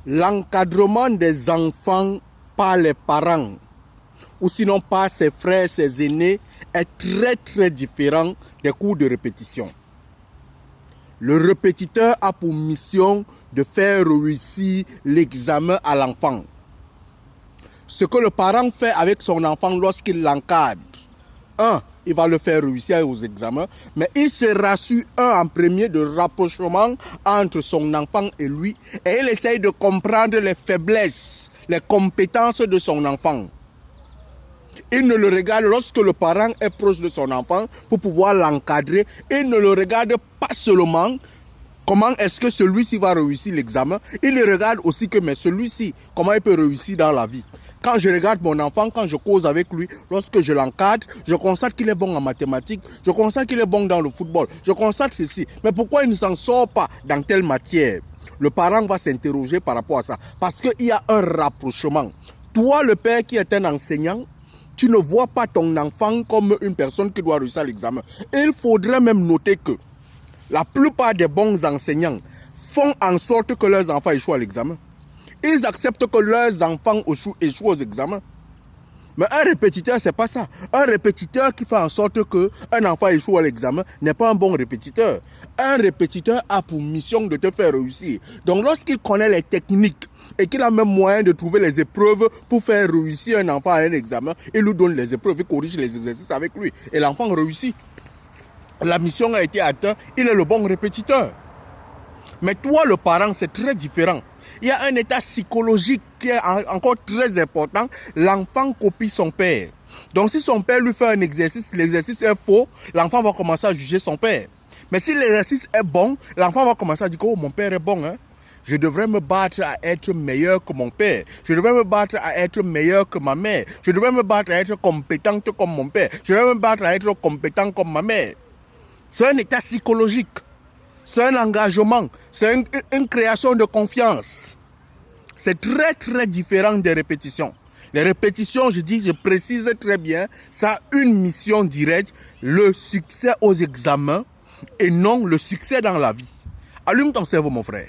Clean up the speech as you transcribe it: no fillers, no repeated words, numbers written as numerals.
L'encadrement des enfants par les parents, ou sinon par ses frères, ses aînés, est très différent des cours de répétition. Le répétiteur a pour mission de faire réussir l'examen à l'enfant. Ce que le parent fait avec son enfant lorsqu'il l'encadre, il va le faire réussir aux examens, mais il se rassure en premier de rapprochement entre son enfant et lui, et il essaye de comprendre les faiblesses, les compétences de son enfant. Il ne le regarde, lorsque le parent est proche de son enfant pour pouvoir l'encadrer, il ne le regarde pas seulement comment est-ce que celui-ci va réussir l'examen, il le regarde aussi que mais celui-ci, comment il peut réussir dans la vie. Quand je regarde mon enfant, quand je cause avec lui, lorsque je l'encadre, je constate qu'il est bon en mathématiques, je constate qu'il est bon dans le football, je constate ceci. Mais pourquoi il ne s'en sort pas dans telle matière? Le parent va s'interroger par rapport à ça. Parce qu'il y a un rapprochement. Toi, le père qui est un enseignant, tu ne vois pas ton enfant comme une personne qui doit réussir l'examen. Il faudrait même noter que la plupart des bons enseignants font en sorte que leurs enfants échouent à l'examen. Ils acceptent que leurs enfants échouent aux examens. Mais un répétiteur, ce n'est pas ça. Un répétiteur qui fait en sorte qu'un enfant échoue à l'examen n'est pas un bon répétiteur. Un répétiteur a pour mission de te faire réussir. Donc lorsqu'il connaît les techniques et qu'il a même moyen de trouver les épreuves pour faire réussir un enfant à un examen, il lui donne les épreuves, il corrige les exercices avec lui. Et l'enfant réussit. La mission a été atteinte, il est le bon répétiteur. Mais toi, le parent, c'est très différent. Il y a un état psychologique qui est encore très important. L'enfant copie son père. Donc si son père lui fait un exercice, l'exercice est faux, l'enfant va commencer à juger son père. Mais si l'exercice est bon, l'enfant va commencer à dire que oh, mon père est bon. Hein? Je devrais me battre à être meilleur que mon père. Je devrais me battre à être meilleur que ma mère. Je devrais me battre à être compétente comme mon père. Je devrais me battre à être compétent comme ma mère. C'est un état psychologique. C'est un engagement, c'est une création de confiance. C'est très différent des répétitions. Les répétitions, je précise très bien, ça a une mission directe, le succès aux examens et non le succès dans la vie. Allume ton cerveau, mon frère.